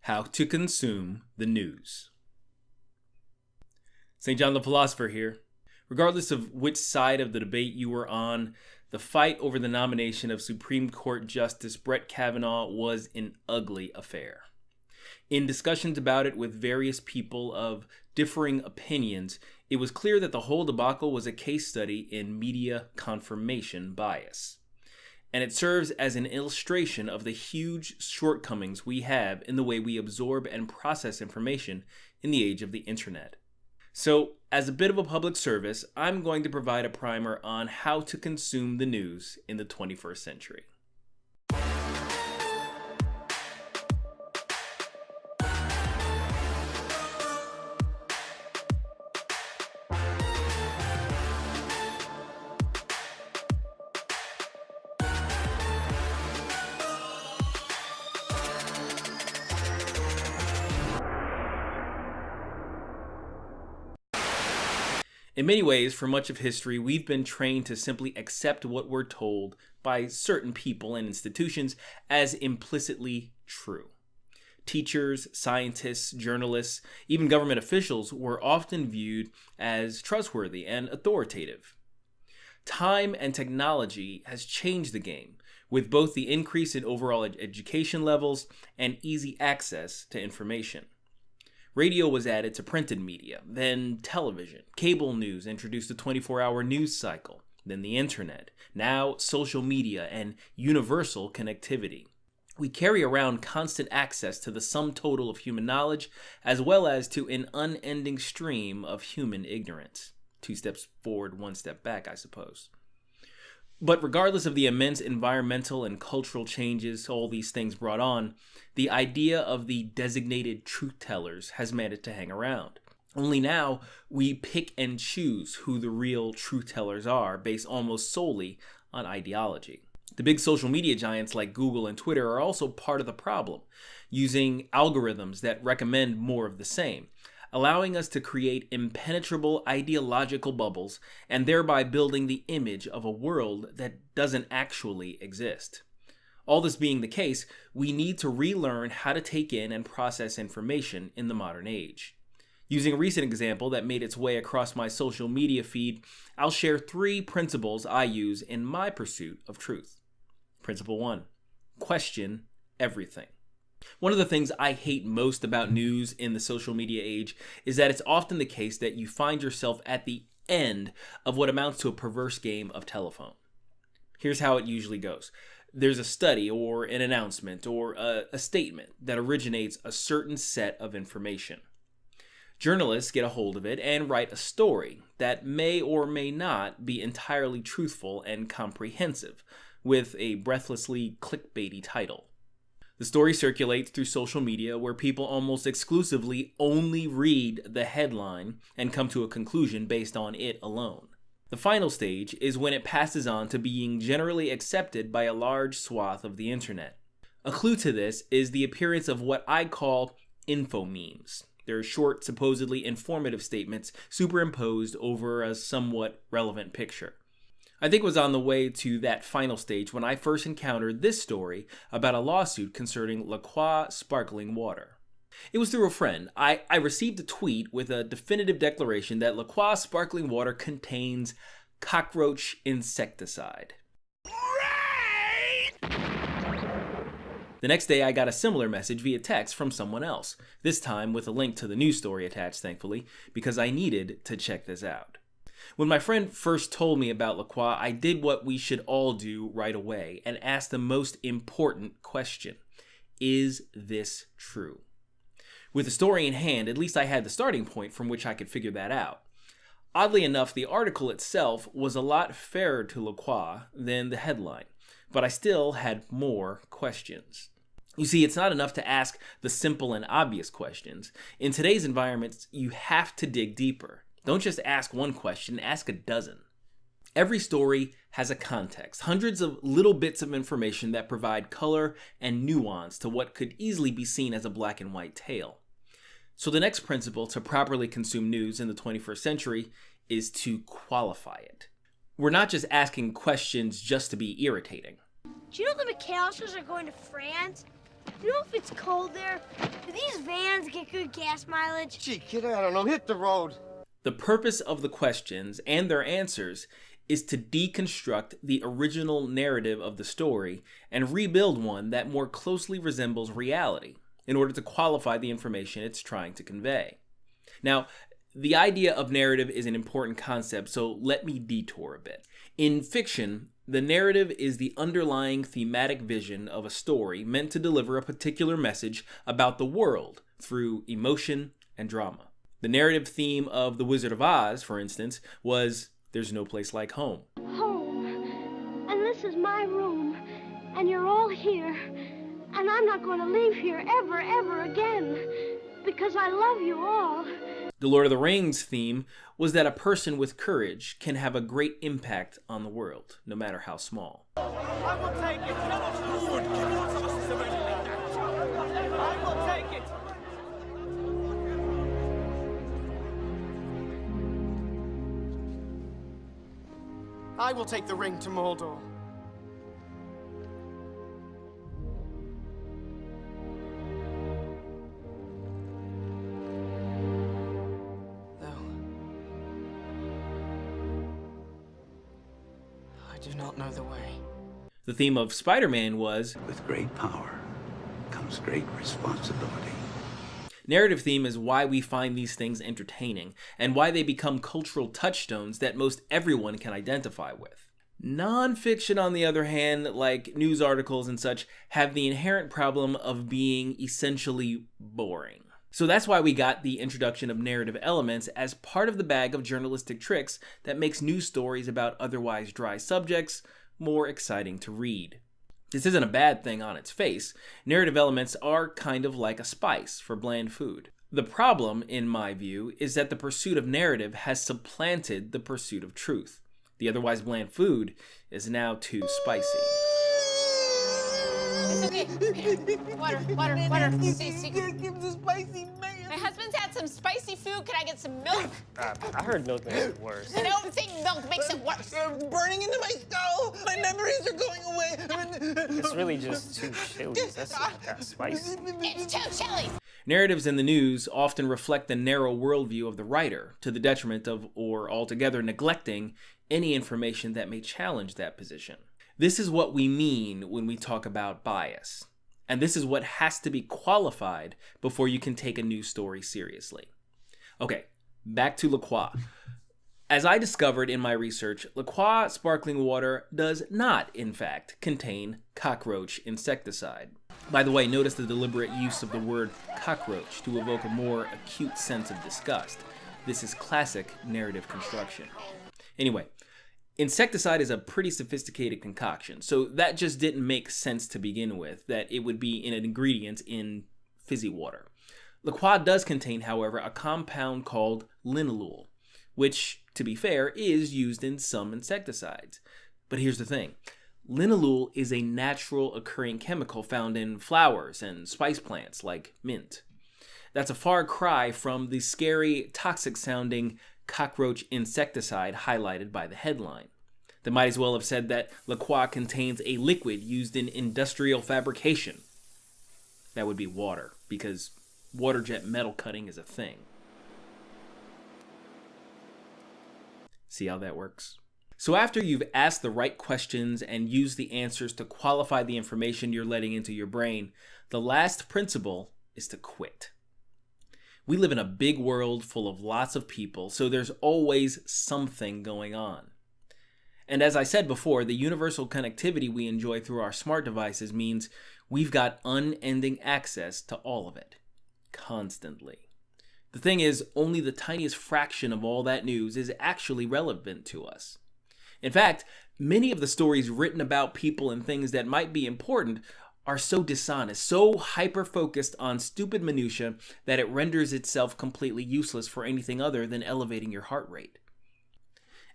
How to consume the news. St. John the Philosopher here. Regardless of which side of the debate you were on, the fight over the nomination of Supreme Court Justice Brett Kavanaugh was an ugly affair. In discussions about it with various people of differing opinions, it was clear that the whole debacle was a case study in media confirmation bias. And it serves as an illustration of the huge shortcomings we have in the way we absorb and process information in the age of the internet. So, as a bit of a public service, I'm going to provide a primer on how to consume the news in the 21st century. In many ways, for much of history, we've been trained to simply accept what we're told by certain people and institutions as implicitly true. Teachers, scientists, journalists, even government officials were often viewed as trustworthy and authoritative. Time and technology has changed the game, with both the increase in overall education levels and easy access to information. Radio was added to printed media, then television. Cable news introduced a 24-hour news cycle, then the internet, now social media and universal connectivity. We carry around constant access to the sum total of human knowledge, as well as to an unending stream of human ignorance. 2 steps forward, 1 step back, I suppose. But regardless of the immense environmental and cultural changes all these things brought on, the idea of the designated truth tellers has managed to hang around. Only now, we pick and choose who the real truth tellers are based almost solely on ideology. The big social media giants like Google and Twitter are also part of the problem, using algorithms that recommend more of the same, allowing us to create impenetrable ideological bubbles and thereby building the image of a world that doesn't actually exist. All this being the case, we need to relearn how to take in and process information in the modern age. Using a recent example that made its way across my social media feed, I'll share 3 principles I use in my pursuit of truth. Principle 1. Question everything. One of the things I hate most about news in the social media age is that it's often the case that you find yourself at the end of what amounts to a perverse game of telephone. Here's how it usually goes. There's a study or an announcement or a statement that originates a certain set of information. Journalists get a hold of it and write a story that may or may not be entirely truthful and comprehensive, with a breathlessly clickbaity title. The story circulates through social media where people almost exclusively only read the headline and come to a conclusion based on it alone. The final stage is when it passes on to being generally accepted by a large swath of the internet. A clue to this is the appearance of what I call infomemes. They're short, supposedly informative statements superimposed over a somewhat relevant picture. I think it was on the way to that final stage when I first encountered this story about a lawsuit concerning La Croix sparkling water. It was through a friend. I received a tweet with a definitive declaration that La Croix sparkling water contains cockroach insecticide. Right! The next day I got a similar message via text from someone else, this time with a link to the news story attached, thankfully, because I needed to check this out. When my friend first told me about La Croix, I did what we should all do right away and asked the most important question. Is this true? With the story in hand, at least I had the starting point from which I could figure that out. Oddly enough, the article itself was a lot fairer to La Croix than the headline, but I still had more questions. You see, it's not enough to ask the simple and obvious questions. In today's environments, you have to dig deeper. Don't just ask one question, ask a dozen. Every story has a context, hundreds of little bits of information that provide color and nuance to what could easily be seen as a black and white tale. So the next principle to properly consume news in the 21st century is to qualify it. We're not just asking questions just to be irritating. Do you know the McAllisters are going to France? You know if it's cold there? Do these vans get good gas mileage? Gee, kid, I don't know. Hit the road. The purpose of the questions and their answers is to deconstruct the original narrative of the story and rebuild one that more closely resembles reality in order to qualify the information it's trying to convey. Now, the idea of narrative is an important concept, so let me detour a bit. In fiction, the narrative is the underlying thematic vision of a story meant to deliver a particular message about the world through emotion and drama. The narrative theme of The Wizard of Oz, for instance, was "There's no place like home." Home. And this is my room. And you're all here. And I'm not going to leave here ever, ever again. Because I love you all. The Lord of the Rings theme was that a person with courage can have a great impact on the world, no matter how small. I will take it. Good. I will take it. I will take the ring to Mordor. I do not know the way. The theme of Spider-Man was, "With great power comes great responsibility." Narrative theme is why we find these things entertaining and why they become cultural touchstones that most everyone can identify with. Non-fiction, on the other hand, like news articles and such, have the inherent problem of being essentially boring. So that's why we got the introduction of narrative elements as part of the bag of journalistic tricks that makes news stories about otherwise dry subjects more exciting to read. This isn't a bad thing on its face. Narrative elements are kind of like a spice for bland food. The problem, in my view, is that the pursuit of narrative has supplanted the pursuit of truth. The otherwise bland food is now too spicy. It's okay. Water. See. Give the spicy mayo. My husband's had some spicy food. Can I get some milk? I heard milk makes it worse. I don't think milk makes it worse. They're burning into my skull. My memories are going away. It's really just too chilly. That's not that spicy. It's too chilly. Narratives in the news often reflect the narrow worldview of the writer, to the detriment of, or altogether neglecting, any information that may challenge that position. This is what we mean when we talk about bias. And this is what has to be qualified before you can take a news story seriously. Okay, back to La Croix. As I discovered in my research, La Croix sparkling water does not, in fact, contain cockroach insecticide. By the way, notice the deliberate use of the word cockroach to evoke a more acute sense of disgust. This is classic narrative construction. Anyway, insecticide is a pretty sophisticated concoction, so that just didn't make sense to begin with, that it would be an ingredient in fizzy water. La Croix does contain, however, a compound called linalool, which, to be fair, is used in some insecticides. But here's the thing. Linalool is a natural occurring chemical found in flowers and spice plants like mint. That's a far cry from the scary, toxic-sounding cockroach insecticide highlighted by the headline. They might as well have said that La Croix contains a liquid used in industrial fabrication. That would be water, because water jet metal cutting is a thing. See how that works? So after you've asked the right questions and used the answers to qualify the information you're letting into your brain, the last principle is to quit. We live in a big world full of lots of people, so there's always something going on. And as I said before, the universal connectivity we enjoy through our smart devices means we've got unending access to all of it, constantly. The thing is, only the tiniest fraction of all that news is actually relevant to us. In fact, many of the stories written about people and things that might be important are so dishonest, so hyper-focused on stupid minutia that it renders itself completely useless for anything other than elevating your heart rate.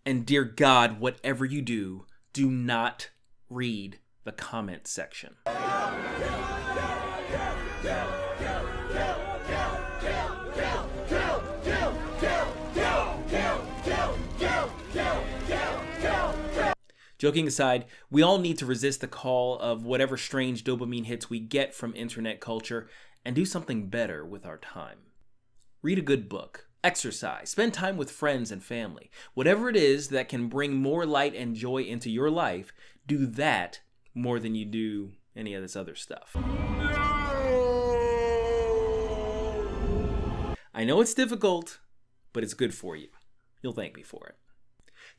And dear God, whatever you do, do not read the comment section. Joking aside, we all need to resist the call of whatever strange dopamine hits we get from internet culture and do something better with our time. Read a good book, exercise, spend time with friends and family. Whatever it is that can bring more light and joy into your life, do that more than you do any of this other stuff. I know it's difficult, but it's good for you. You'll thank me for it.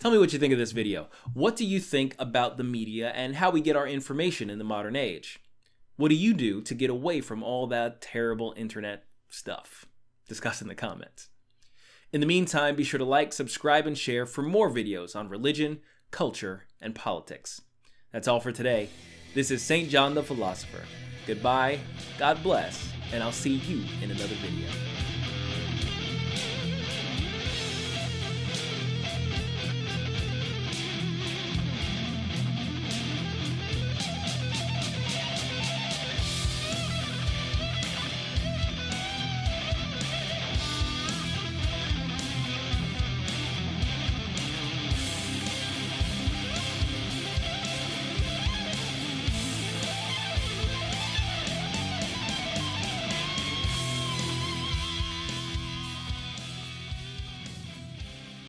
Tell me what you think of this video. What do you think about the media and how we get our information in the modern age? What do you do to get away from all that terrible internet stuff? Discuss in the comments. In the meantime, be sure to like, subscribe, and share for more videos on religion, culture, and politics. That's all for today. This is St. John the Philosopher. Goodbye, God bless, and I'll see you in another video.